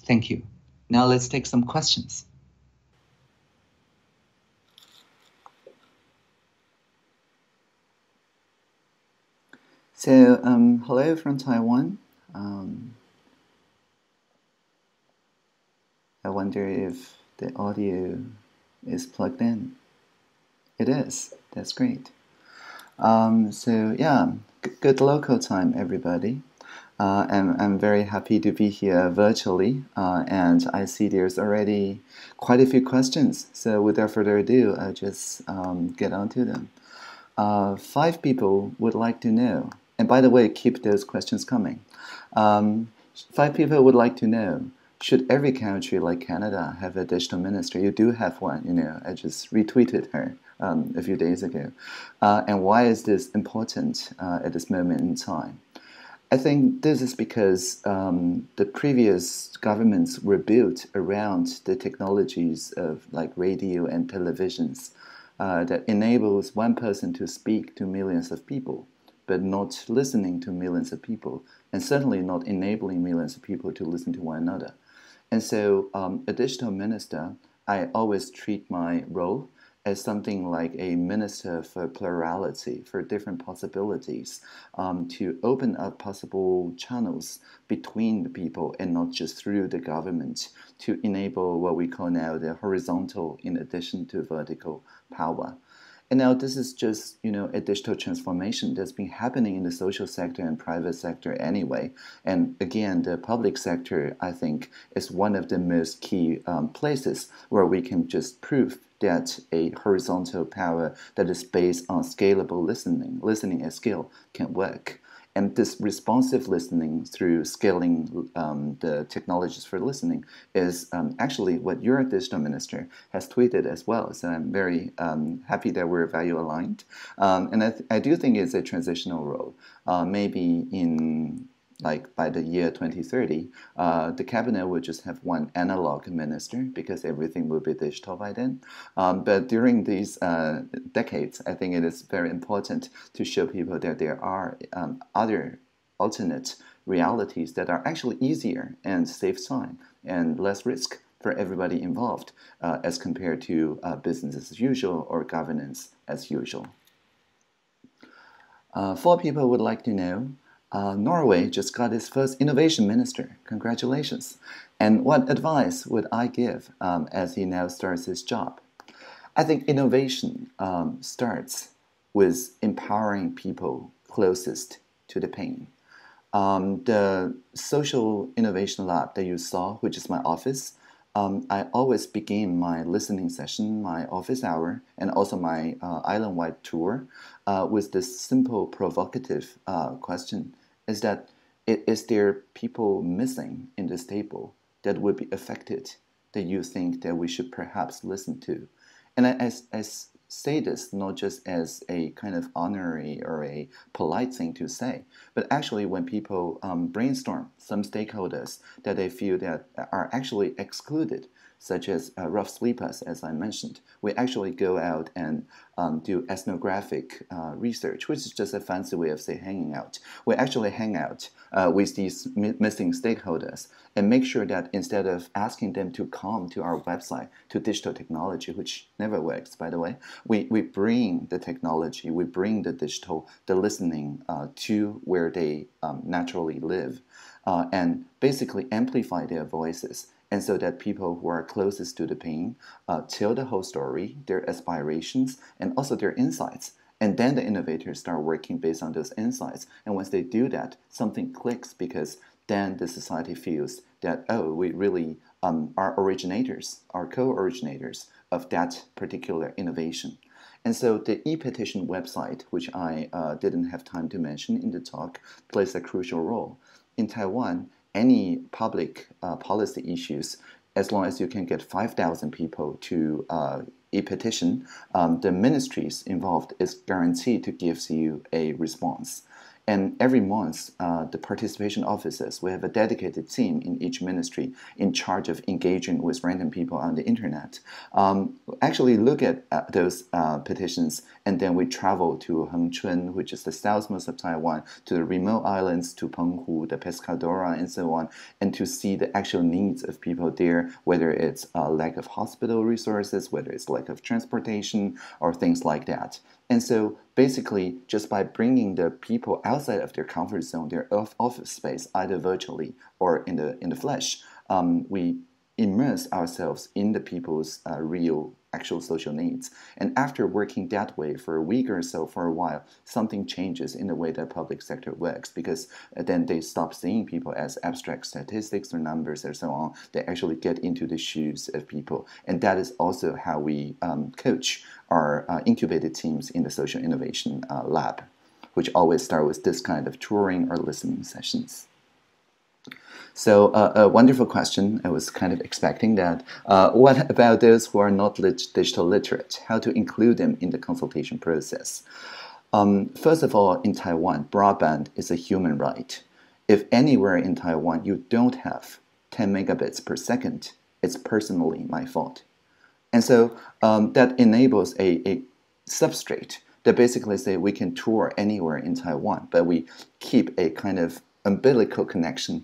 Thank you. Now let's take some questions. So, hello from Taiwan. I wonder if the audio is plugged in. It is. That's great. So yeah, good local time, everybody. I'm very happy to be here virtually, and I see there's already quite a few questions. So without further ado, I'll just get on to them. 5 people would like to know, and by the way, keep those questions coming. 5 people would like to know, should every country like Canada have a digital minister? You do have one, I just retweeted her a few days ago. And why is this important at this moment in time? I think this is because the previous governments were built around the technologies of like radio and televisions that enables one person to speak to millions of people, but not listening to millions of people, and certainly not enabling millions of people to listen to one another. And so, a digital minister, I always treat my role as something like a minister for plurality, for different possibilities, to open up possible channels between the people and not just through the government, to enable what we call now the horizontal in addition to vertical power. And now this is just, a digital transformation that's been happening in the social sector and private sector anyway. And again, the public sector, I think, is one of the most key places where we can just prove that a horizontal power that is based on scalable listening at scale, can work. And this responsive listening through scaling the technologies for listening is actually what your digital minister has tweeted as well. So I'm very happy that we're value aligned. And I do think it's a transitional role. Maybe in by the year 2030, the cabinet will just have one analog minister because everything will be digital by then. But during these decades, I think it is very important to show people that there are other alternate realities that are actually easier and save time and less risk for everybody involved as compared to business as usual or governance as usual. 4 people would like to know, Norway just got its first innovation minister. Congratulations. And what advice would I give as he now starts his job? I think innovation starts with empowering people closest to the pain. The social innovation lab that you saw, which is my office, I always begin my listening session, my office hour, and also my island-wide tour with this simple provocative question. Is that, is there people missing in this table that would be affected that you think that we should perhaps listen to? And I say this not just as a kind of honorary or a polite thing to say, but actually when people brainstorm some stakeholders that they feel that are actually excluded, such as rough sleepers, as I mentioned, we actually go out and do ethnographic research, which is just a fancy way of saying hanging out. We actually hang out with these missing stakeholders and make sure that instead of asking them to come to our website, to digital technology, which never works, by the way, we bring the technology, we bring the digital, the listening to where they naturally live and basically amplify their voices. And so that people who are closest to the pain tell the whole story, their aspirations, and also their insights. And then the innovators start working based on those insights. And once they do that, something clicks because then the society feels that, oh, we really are originators, are co-originators of that particular innovation. And so the e-petition website, which I didn't have time to mention in the talk, plays a crucial role. In Taiwan, any public policy issues, as long as you can get 5,000 people to e-petition, the ministries involved is guaranteed to give you a response. And every month, the participation officers, we have a dedicated team in each ministry in charge of engaging with random people on the internet. Actually look at those petitions, and then we travel to Hengchun, which is the southmost of Taiwan, to the remote islands, to Penghu, the Pescadora, and so on, and to see the actual needs of people there, whether it's lack of hospital resources, whether it's lack of transportation, or things like that. And so basically, just by bringing the people outside of their comfort zone, their office space, either virtually or in the flesh, we immerse ourselves in the people's real, actual social needs. And after working that way for a week or so, for a while, something changes in the way that public sector works, because then they stop seeing people as abstract statistics or numbers or so on. They actually get into the shoes of people. And that is also how we coach our incubated teams in the social innovation lab, which always start with this kind of touring or listening sessions. So a wonderful question. I was kind of expecting that. What about those who are not digital literate? How to include them in the consultation process? First of all, in Taiwan, broadband is a human right. If anywhere in Taiwan you don't have 10 megabits per second, it's personally my fault. And so that enables a substrate that basically say we can tour anywhere in Taiwan, but we keep a kind of umbilical connection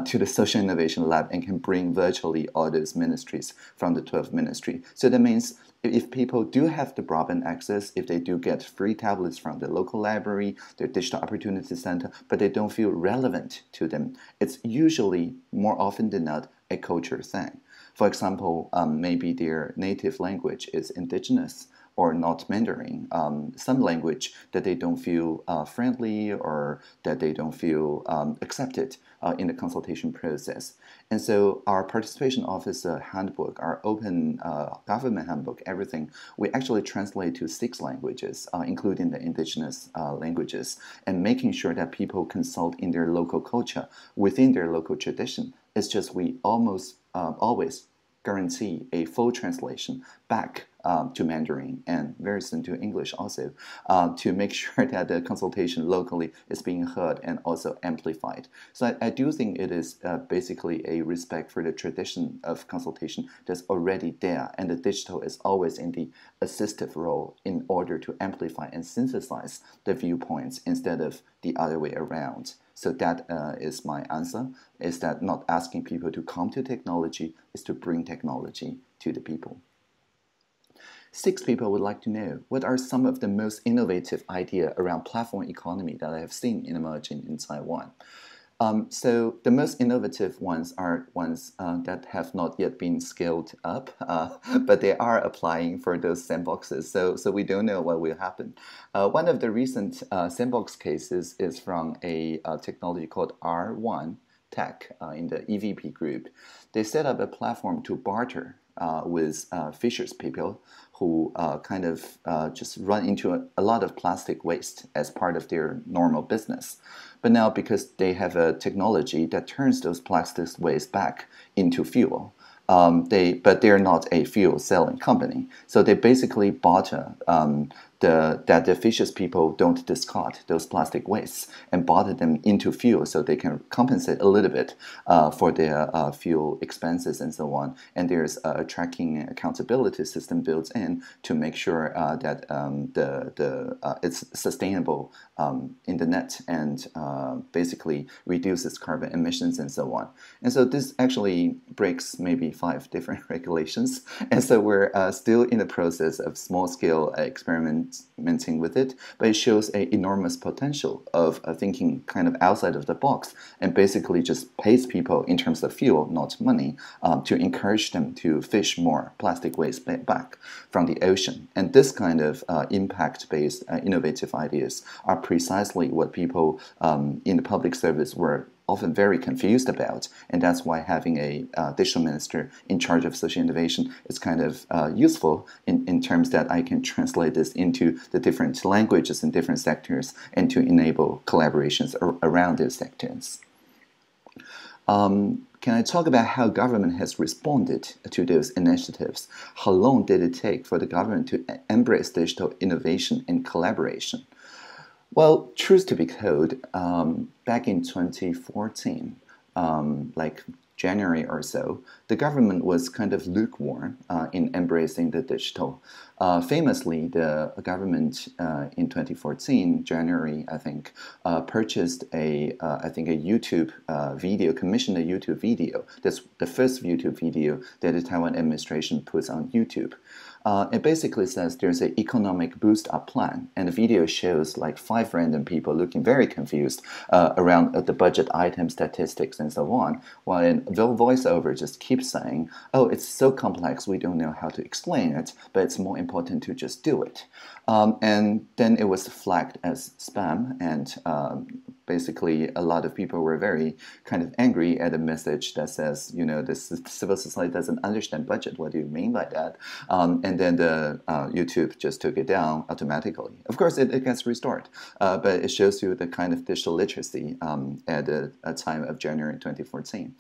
to the social innovation lab and can bring virtually all those ministries from the 12th ministry. So that means if people do have the broadband access, if they do get free tablets from the local library, their digital opportunity center, but they don't feel relevant to them, it's usually more often than not a culture thing. For example, maybe their native language is indigenous or not Mandarin, some language that they don't feel friendly or that they don't feel accepted in the consultation process. And so our participation officer handbook, our open government handbook, everything, we actually translate to 6 languages, including the indigenous languages, and making sure that people consult in their local culture, within their local tradition. It's just we almost always guarantee a full translation back to Mandarin and very soon to English also, to make sure that the consultation locally is being heard and also amplified. So I do think it is basically a respect for the tradition of consultation that's already there, and the digital is always in the assistive role in order to amplify and synthesize the viewpoints instead of the other way around. So that is my answer, is that not asking people to come to technology, is to bring technology to the people. 6 people would like to know, what are some of the most innovative ideas around platform economy that I have seen emerging in Taiwan? So the most innovative ones are ones that have not yet been scaled up, but they are applying for those sandboxes. So we don't know what will happen. One of the recent sandbox cases is from a technology called R1 Tech in the EVP group. They set up a platform to barter with Fisher's people who kind of just run into a lot of plastic waste as part of their normal business. But now, because they have a technology that turns those plastic waste back into fuel, but they're not a fuel selling company. So they basically barter that the Fisher's people don't discard those plastic wastes and barter them into fuel so they can compensate a little bit for their fuel expenses and so on. And there's a tracking accountability system built in to make sure that it's sustainable in the net and basically reduces carbon emissions and so on. And so this actually breaks maybe 5 different regulations. And so we're still in the process of small-scale experimenting with it, but it shows an enormous potential of thinking kind of outside of the box and basically just pays people in terms of fuel, not money, to encourage them to fish more plastic waste back from the ocean. And this kind of impact-based innovative ideas are precisely what people in the public service were often very confused about, and that's why having a digital minister in charge of social innovation is kind of useful in terms that I can translate this into the different languages in different sectors and to enable collaborations around those sectors. Can I talk about how government has responded to those initiatives? How long did it take for the government to embrace digital innovation and collaboration? Well, truth to be told, back in 2014, like January or so, the government was kind of lukewarm in embracing the digital. Famously, the government in 2014, January, I think, purchased I think a YouTube video, commissioned a YouTube video. That's the first YouTube video that the Taiwan administration puts on YouTube. It basically says there's an economic boost up plan, and the video shows like 5 random people looking very confused around the budget item statistics and so on, while the voiceover just keeps saying, oh, it's so complex we don't know how to explain it, but it's more important to just do it. And then it was flagged as spam, and basically a lot of people were very kind of angry at a message that says, you know, this civil society doesn't understand budget. What do you mean by that? And then the YouTube just took it down automatically. Of course, it gets restored, but it shows you the kind of digital literacy at a time of January 2014.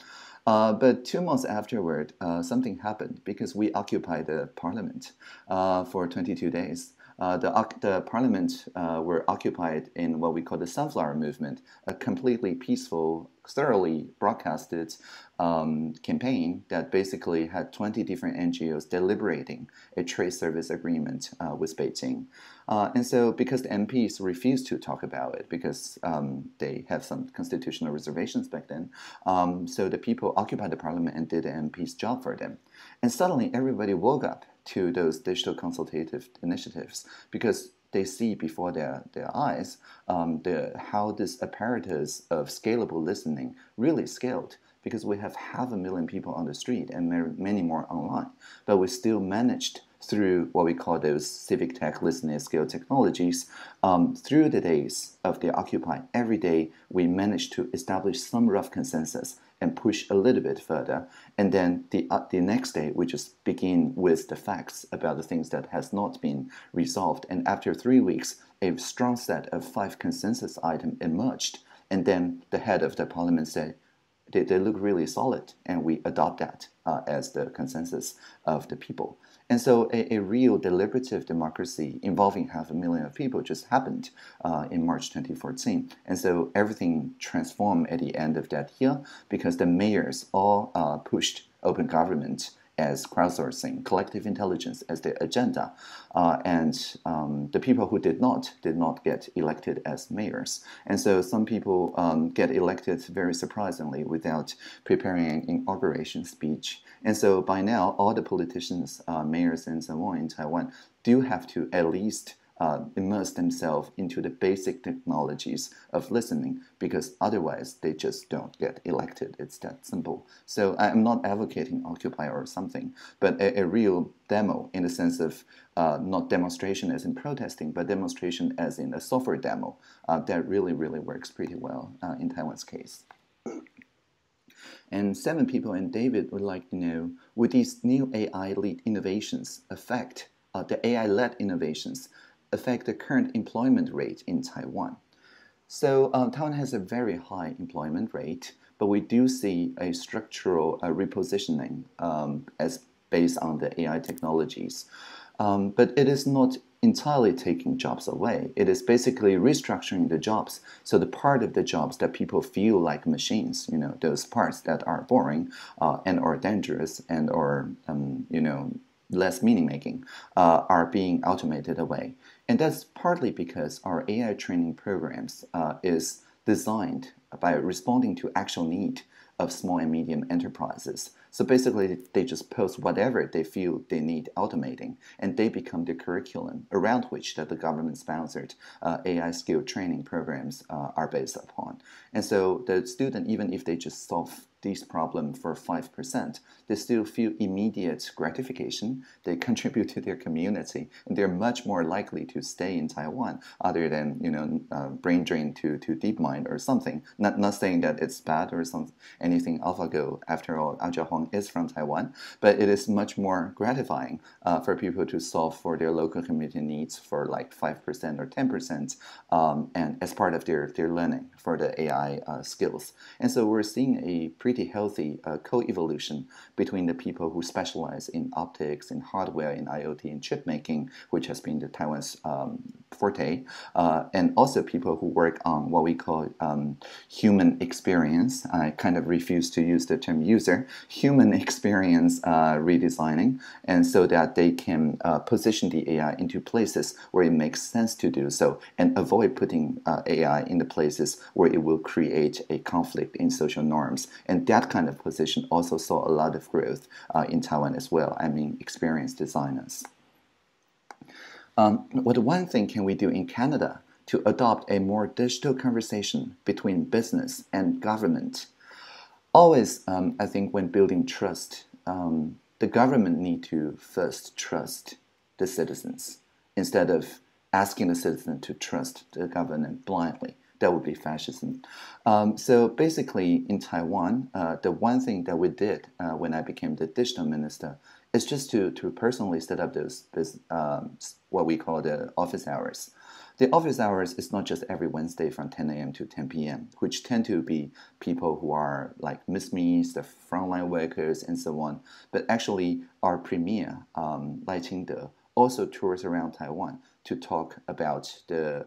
But 2 months afterward, something happened because we occupied the parliament for 22 days. The parliament were occupied in what we call the Sunflower Movement, a completely peaceful, thoroughly broadcasted campaign that basically had 20 different NGOs deliberating a trade service agreement with Beijing. And so because the MPs refused to talk about it because they have some constitutional reservations back then, so the people occupied the parliament and did the MPs' job for them. And suddenly everybody woke up to those digital consultative initiatives because they see before their eyes how this apparatus of scalable listening really scaled, because we have 500,000 people on the street and many more online, but we still managed through what we call those civic tech listening scale technologies, through the days of the Occupy, every day we managed to establish some rough consensus and push a little bit further. And then the next day, we just begin with the facts about the things that has not been resolved. And after 3 weeks, a strong set of 5 consensus items emerged. And then the head of the parliament said, they look really solid, and we adopt that as the consensus of the people. And so a real deliberative democracy involving 500,000 of people just happened in March 2014. And so everything transformed at the end of that year because the mayors all pushed open government as crowdsourcing, collective intelligence as their agenda, and the people who did not get elected as mayors. And so some people get elected very surprisingly without preparing an inauguration speech. And so by now, all the politicians, mayors, and so on in Taiwan do have to at least immerse themselves into the basic technologies of listening, because otherwise they just don't get elected. It's that simple. So I'm not advocating Occupy or something, but a real demo in the sense of not demonstration as in protesting, but demonstration as in a software demo that really, really works pretty well in Taiwan's case. And 7 people and David would like to know, would these new AI-led innovations affect the AI-led innovations affect the current employment rate in Taiwan? So Taiwan has a very high employment rate, but we do see a structural repositioning as based on the AI technologies. But it is not entirely taking jobs away. It is basically restructuring the jobs. So the part of the jobs that people feel like machines, you know, those parts that are boring and or dangerous and or, you know, less meaning-making are being automated away. And that's partly because our AI training programs is designed by responding to actual need of small and medium enterprises. So basically, they just post whatever they feel they need automating, and they become the curriculum around which that the government-sponsored AI skill training programs are based upon. And so the student, even if they just solve these problems for 5%, they still feel immediate gratification. They contribute to their community, and they're much more likely to stay in Taiwan, other than, you know, brain drain to DeepMind or something. Not saying that it's bad or something, anything AlphaGo. After all, Ajia Huang is from Taiwan, but it is much more gratifying for people to solve for their local community needs for like 5% or 10%, and as part of their learning for the AI skills. And so we're seeing a pretty pretty healthy co-evolution between the people who specialize in optics, in hardware, in IoT, in chip making, which has been the Taiwan's forte, and also people who work on what we call human experience. I kind of refuse to use the term user, human experience redesigning, and so that they can position the AI into places where it makes sense to do so and avoid putting AI in the places where it will create a conflict in social norms. And that kind of position also saw a lot of growth in Taiwan as well. I mean, experienced designers. What one thing can we do in Canada to adopt a more digital conversation between business and government? Always, I think when building trust, the government need to first trust the citizens instead of asking the citizen to trust the government blindly. That would be fascism. So basically, in Taiwan, the one thing that we did when I became the digital minister is just to personally set up those what we call the office hours. The office hours is not just every Wednesday from 10 a.m. to 10 p.m., which tend to be people who are like Miss Me's, the frontline workers, and so on. But actually, our premier, Lai Ching-de, also tours around Taiwan to talk about the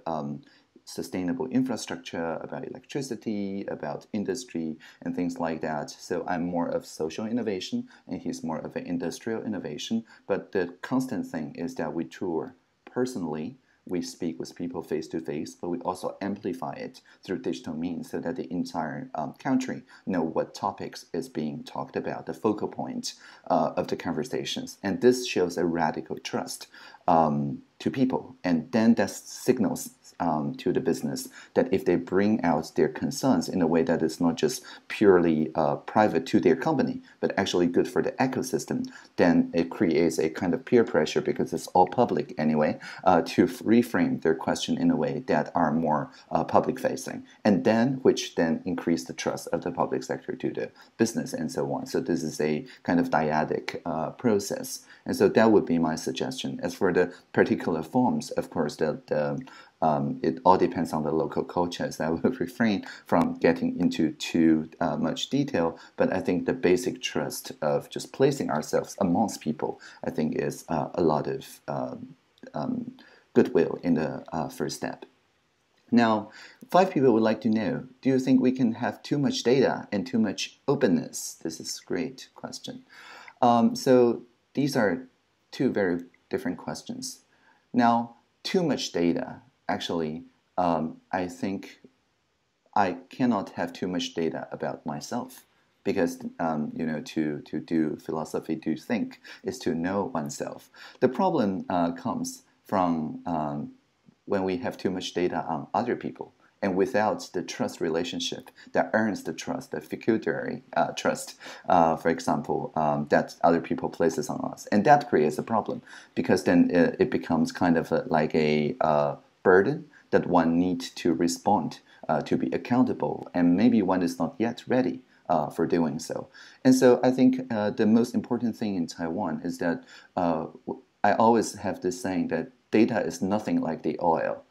sustainable infrastructure, about electricity, about industry, and things like that. So I'm more of social innovation, and he's more of an industrial innovation. But the constant thing is that we tour personally. We speak with people face to face, but we also amplify it through digital means so that the entire country know what topics is being talked about, the focal point of the conversations. And this shows a radical trust to people. And then that signals to the business that if they bring out their concerns in a way that is not just purely private to their company, but actually good for the ecosystem, then it creates a kind of peer pressure because it's all public anyway, to reframe their question in a way that are more public facing, and then which then increase the trust of the public sector to the business and so on. So this is a kind of dyadic process. And so that would be my suggestion. As for the particular forms, of course, it all depends on the local cultures. I will refrain from getting into too much detail, but I think the basic trust of just placing ourselves amongst people, I think, is a lot of goodwill in the first step. Now, 5 people would like to know, do you think we can have too much data and too much openness? This is a great question. So these are 2 very different questions. Now, too much data, actually, I think I cannot have too much data about myself because, to do philosophy, to think, is to know oneself. The problem comes from when we have too much data on other people. And without the trust relationship that earns the trust, the fiduciary trust, for example, that other people places on us. And that creates a problem because then it becomes kind of like a burden that one needs to respond to be accountable. And maybe one is not yet ready for doing so. And so I think the most important thing in Taiwan is that I always have this saying that data is nothing like the oil.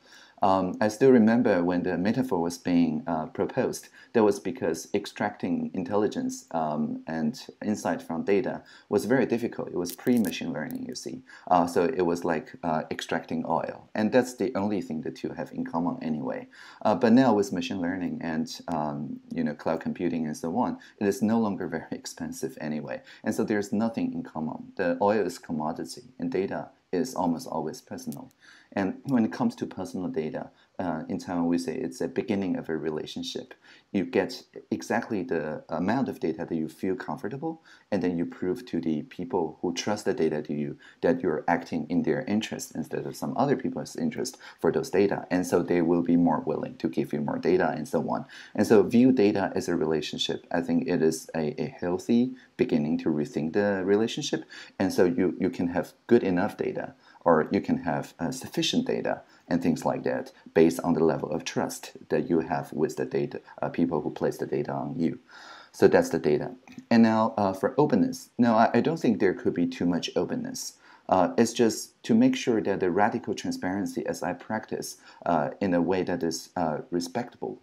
I still remember when the metaphor was being proposed, that was because extracting intelligence and insight from data was very difficult. It was pre-machine learning, you see. So it was like extracting oil. And that's the only thing the two have in common anyway. But now with machine learning and cloud computing and so on, it is no longer very expensive anyway. And so there's nothing in common. The oil is commodity and data is almost always personal. And when it comes to personal data, in Taiwan we say it's a beginning of a relationship. You get exactly the amount of data that you feel comfortable, and then you prove to the people who trust the data to you that you're acting in their interest instead of some other people's interest for those data. And so they will be more willing to give you more data and so on. And so view data as a relationship. I think it is a healthy beginning to rethink the relationship. And so you can have good enough data, or you can have sufficient data and things like that based on the level of trust that you have with the data, people who place the data on you. So that's the data. And now for openness. No, I don't think there could be too much openness. It's just to make sure that the radical transparency as I practice in a way that is respectable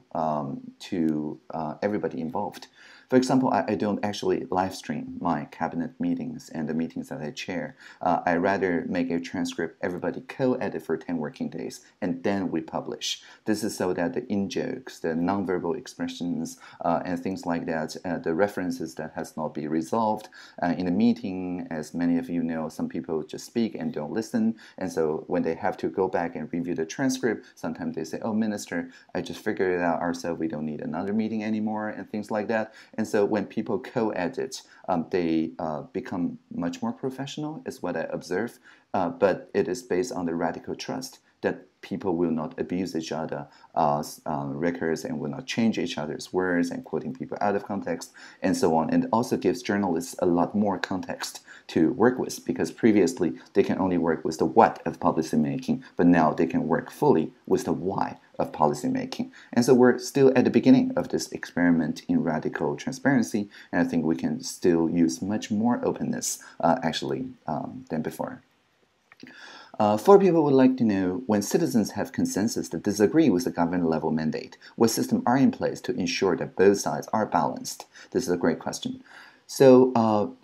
to everybody involved. For example, I don't actually live stream my cabinet meetings and the meetings that I chair. I rather make a transcript, everybody co-edit for 10 working days, and then we publish. This is so that the in-jokes, the nonverbal expressions, and things like that, the references that has not been resolved in a meeting, as many of you know, some people just speak and don't listen, and so when they have to go back and review the transcript, sometimes they say, oh, Minister, I just figured it out ourselves, we don't need another meeting anymore, and things like that. And so when people co-edit, they become much more professional, is what I observe, but it is based on the radical trust that people will not abuse each other records and will not change each other's words and quoting people out of context and so on. And it also gives journalists a lot more context to work with, because previously they can only work with the what of policy making, but now they can work fully with the why of policy making. And so we're still at the beginning of this experiment in radical transparency, and I think we can still use much more openness than before. 4 people would like to know, when citizens have consensus that disagree with the government-level mandate, what systems are in place to ensure that both sides are balanced? This is a great question. So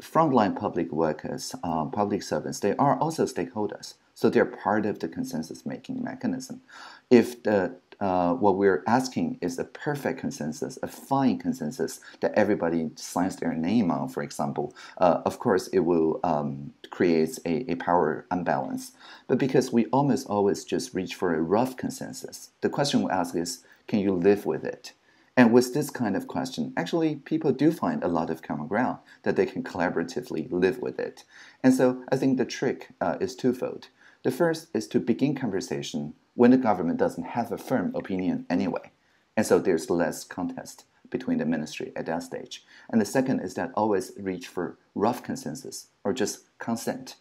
frontline public workers, public servants, they are also stakeholders. So they're part of the consensus-making mechanism. If what we're asking is a perfect consensus, a fine consensus that everybody signs their name on, for example, of course it will create a power imbalance. But because we almost always just reach for a rough consensus, the question we ask is, can you live with it? And with this kind of question, actually, people do find a lot of common ground that they can collaboratively live with it. And so I think the trick is twofold. The first is to begin conversation when the government doesn't have a firm opinion anyway. And so there's less contest between the ministry at that stage. And the second is that always reach for rough consensus or just consent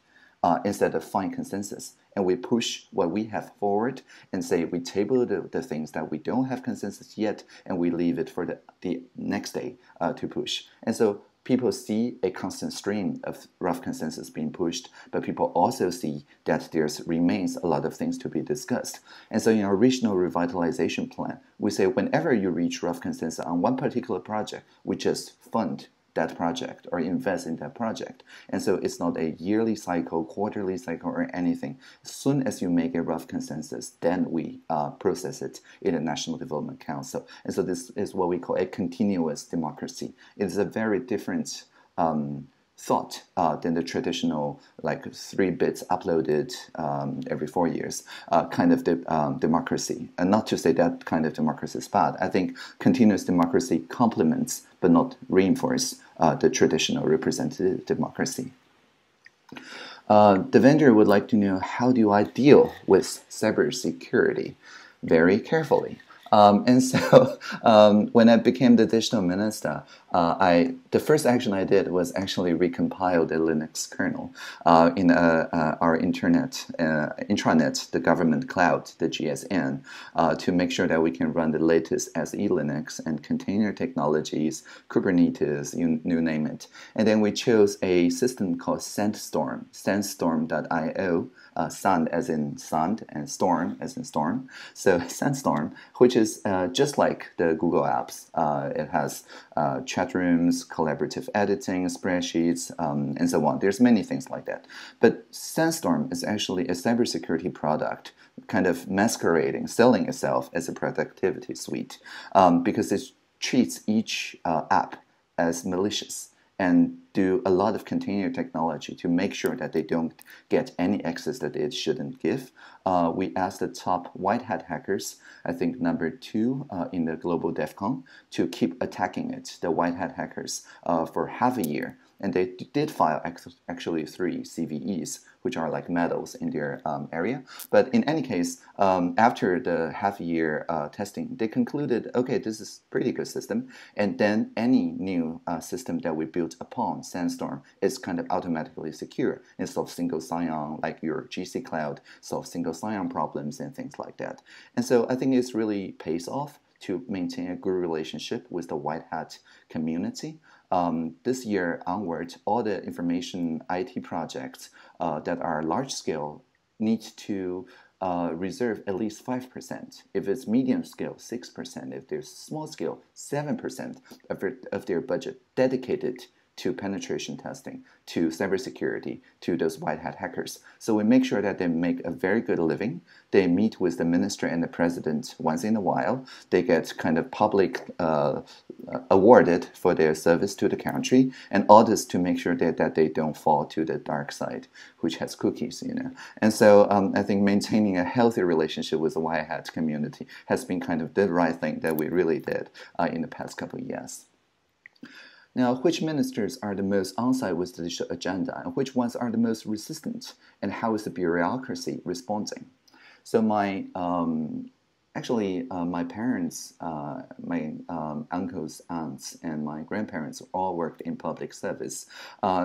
instead of fine consensus. And we push what we have forward and say we table the things that we don't have consensus yet, and we leave it for the next day to push. And so people see a constant stream of rough consensus being pushed, but people also see that there remains a lot of things to be discussed. And so in our regional revitalization plan, we say whenever you reach rough consensus on one particular project, we just fund that project or invest in that project. And so it's not a yearly cycle, quarterly cycle, or anything. As soon as you make a rough consensus, then we process it in the National Development Council. And so this is what we call a continuous democracy. It's a very different thought than the traditional, like 3 bits uploaded every 4 years kind of democracy. And not to say that kind of democracy is bad. I think continuous democracy complements but not reinforce the traditional representative democracy. The vendor would like to know, how do I deal with cybersecurity? Very carefully. And so when I became the digital minister, the first action I did was actually recompile the Linux kernel in our intranet, the government cloud, the GSN, to make sure that we can run the latest SE Linux and container technologies, Kubernetes, you name it. And then we chose a system called Sandstorm, sandstorm.io, sand as in sand and storm as in storm. So Sandstorm, which is just like the Google apps. It has chat rooms, collaborative editing, spreadsheets, and so on. There's many things like that. But Sandstorm is actually a cybersecurity product, kind of masquerading, selling itself as a productivity suite, because it treats each app as malicious and do a lot of container technology to make sure that they don't get any access that it shouldn't give. We asked the top white hat hackers, I think number 2 in the global DEFCON, to keep attacking it, the white hat hackers, for half a year. And they did file actually 3 CVEs, which are like medals in their area. But in any case, after the half-year testing, they concluded, okay, this is a pretty good system. And then any new system that we built upon Sandstorm is kind of automatically secure. It solves single sign-on, like your GC Cloud, solves single sign-on problems and things like that. And so I think it really pays off to maintain a good relationship with the white hat community. This year onward, all the information IT projects that are large scale need to reserve at least 5%. If it's medium scale, 6%. If there's small scale, 7% of their budget dedicated to penetration testing, to cybersecurity, to those white hat hackers. So we make sure that they make a very good living. They meet with the minister and the president once in a while. They get kind of public awarded for their service to the country, and all this to make sure that they don't fall to the dark side, which has cookies, you know. And so I think maintaining a healthy relationship with the white hat community has been kind of the right thing that we really did in the past couple of years. Now, which ministers are the most on-side with the digital agenda, and which ones are the most resistant, and how is the bureaucracy responding? So my my parents, my uncles, aunts, and my grandparents all worked in public service.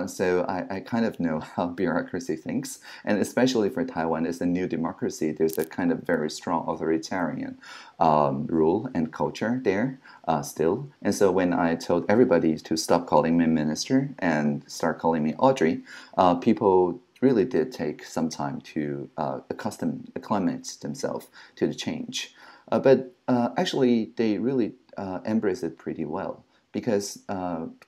So I kind of know how bureaucracy thinks. And especially for Taiwan, as a new democracy, there's a kind of very strong authoritarian rule and culture there still. And so when I told everybody to stop calling me minister and start calling me Audrey, people really did take some time to acclimate themselves to the change. But actually, they really embrace it pretty well, because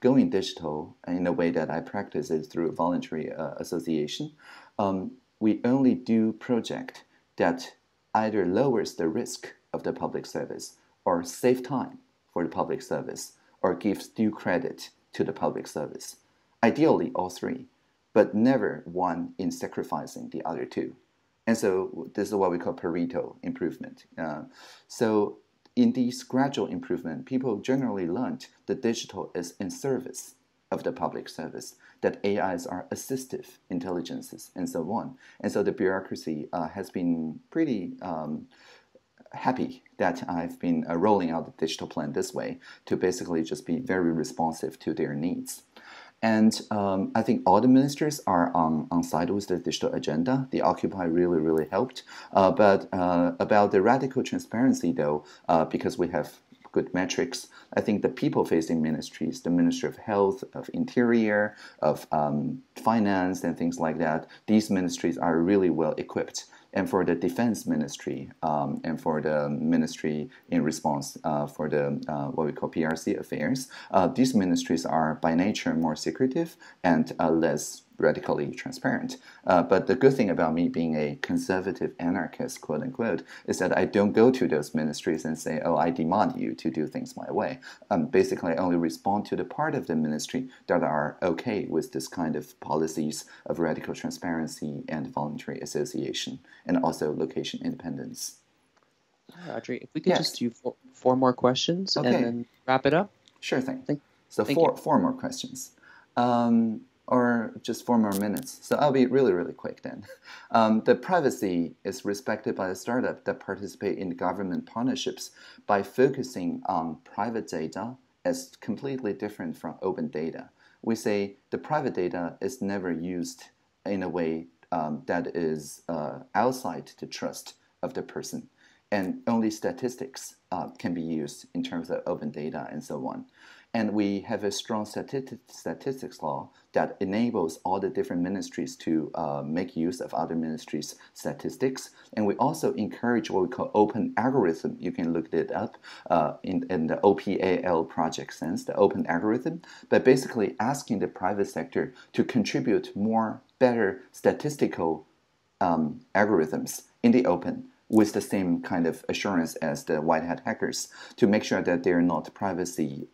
going digital in a way that I practice is through voluntary association. We only do project that either lowers the risk of the public service, or save time for the public service, or gives due credit to the public service. Ideally, all three, but never one in sacrificing the other two. And so this is what we call Pareto improvement. So in these gradual improvement, people generally learned that digital is in service of the public service, that AIs are assistive intelligences, and so on. And so the bureaucracy has been pretty happy that I've been rolling out the digital plan this way to basically just be very responsive to their needs. And I think all the ministers are on side with the digital agenda. The Occupy really, really helped. But about the radical transparency, though, because we have good metrics, I think the people-facing ministries, the Ministry of Health, of Interior, of Finance, and things like that, these ministries are really well equipped. And for the Defense Ministry and for the Ministry in response for the what we call PRC affairs, these ministries are by nature more secretive and less radically transparent. But the good thing about me being a conservative anarchist, quote unquote, is that I don't go to those ministries and say, oh, I demand you to do things my way. Basically, I only respond to the part of the ministry that are okay with this kind of policies of radical transparency and voluntary association, and also location independence. Audrey, if we could just do four more questions and then wrap it up. Sure thing. So four more questions. Or just 4 more minutes. So I'll be really, really quick then. The privacy is respected by the startup that participate in government partnerships by focusing on private data as completely different from open data. We say the private data is never used in a way that is outside the trust of the person, and only statistics can be used in terms of open data and so on. And we have a strong statistics law that enables all the different ministries to make use of other ministries' statistics. And we also encourage what we call open algorithm. You can look it up in the OPAL project sense, the open algorithm, but basically asking the private sector to contribute more better statistical algorithms in the open, with the same kind of assurance as the white hat hackers, to make sure that they're not privacy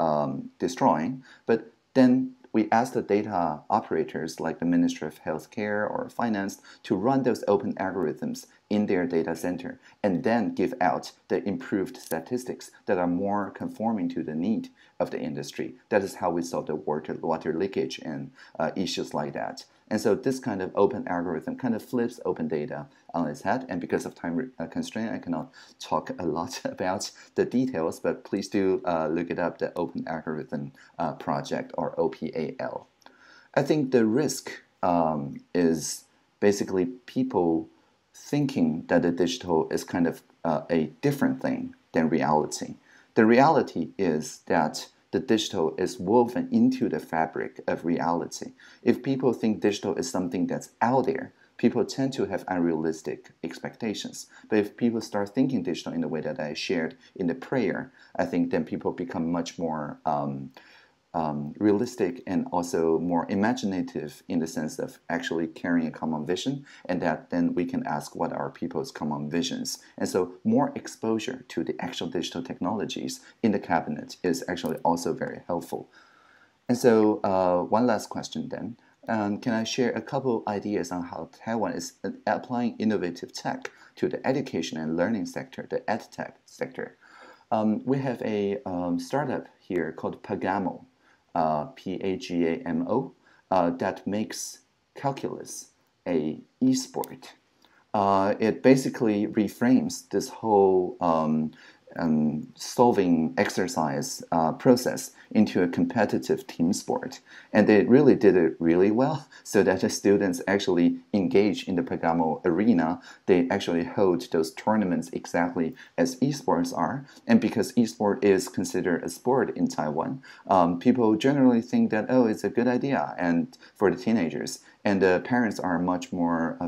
destroying. But then we ask the data operators like the Ministry of Healthcare or Finance to run those open algorithms in their data center and then give out the improved statistics that are more conforming to the need of the industry. That is how we solve the water leakage and issues like that. And so this kind of open algorithm kind of flips open data on its head. And because of time constraint, I cannot talk a lot about the details, but please do look it up, the Open Algorithm Project, or OPAL. I think the risk is basically people thinking that the digital is kind of a different thing than reality. The reality is that the digital is woven into the fabric of reality. If people think digital is something that's out there, people tend to have unrealistic expectations. But if people start thinking digital in the way that I shared in the prayer, I think then people become much more realistic and also more imaginative in the sense of actually carrying a common vision, and that then we can ask what are people's common visions. And so more exposure to the actual digital technologies in the cabinet is actually also very helpful. And so one last question then. Can I share a couple ideas on how Taiwan is applying innovative tech to the education and learning sector, the edtech sector? We have a startup here called Pagamo, Pagamo, that makes calculus a e-sport. It basically reframes this whole solving exercise process into a competitive team sport. And they really did it really well, so that the students actually engage in the Pagamo arena. They actually hold those tournaments exactly as esports are. And because esport is considered a sport in Taiwan, people generally think that, oh, it's a good idea, and for the teenagers. And the parents are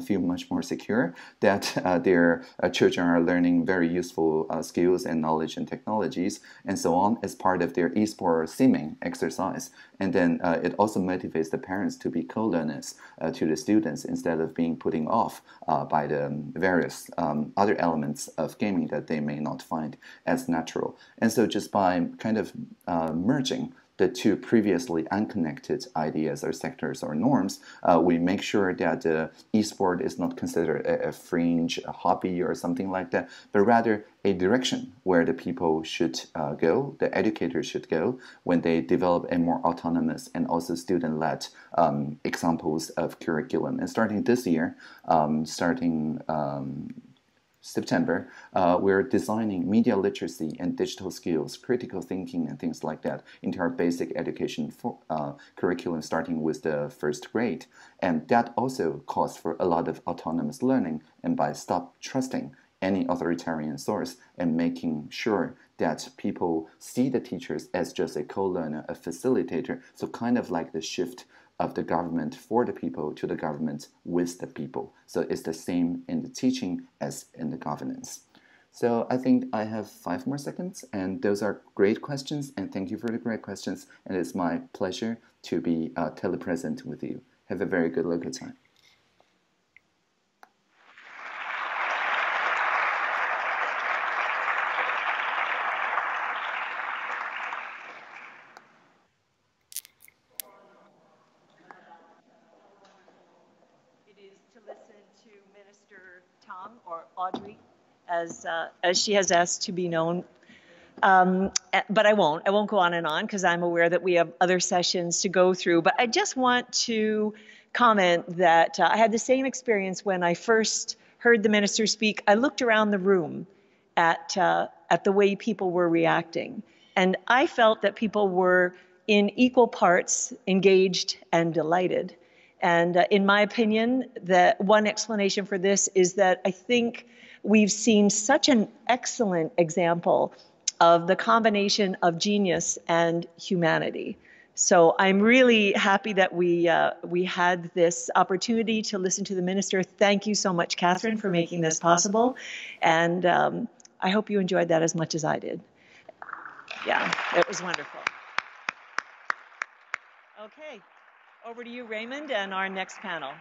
feel much more secure that their children are learning very useful skills and knowledge and technologies and so on as part of their esport simming exercise. And then it also motivates the parents to be co-learners to the students instead of being putting off by the various other elements of gaming that they may not find as natural. And so just by kind of merging the two previously unconnected ideas or sectors or norms, we make sure that esport is not considered a fringe, a hobby or something like that, but rather a direction where the people should go, the educators should go when they develop a more autonomous and also student-led examples of curriculum. And starting this year, September, we're designing media literacy and digital skills, critical thinking, and things like that into our basic education curriculum, starting with the first grade. And that also calls for a lot of autonomous learning, and by stop trusting any authoritarian source and making sure that people see the teachers as just a co-learner, a facilitator, so kind of like the shift of the government for the people to the government with the people. So it's the same in the teaching as in the governance. So I think I have 5 more seconds, and those are great questions, and thank you for the great questions, and it's my pleasure to be telepresent with you. Have a very good local time. Or Audrey, as she has asked to be known. But I won't go on and on because I'm aware that we have other sessions to go through. But I just want to comment that I had the same experience when I first heard the minister speak. I looked around the room at the way people were reacting, and I felt that people were in equal parts engaged and delighted. And in my opinion, the one explanation for this is that I think we've seen such an excellent example of the combination of genius and humanity. So I'm really happy that we had this opportunity to listen to the minister. Thank you so much, Catherine, for making this possible. And I hope you enjoyed that as much as I did. Yeah, it was wonderful. Okay. Over to you, Raymond, and our next panel.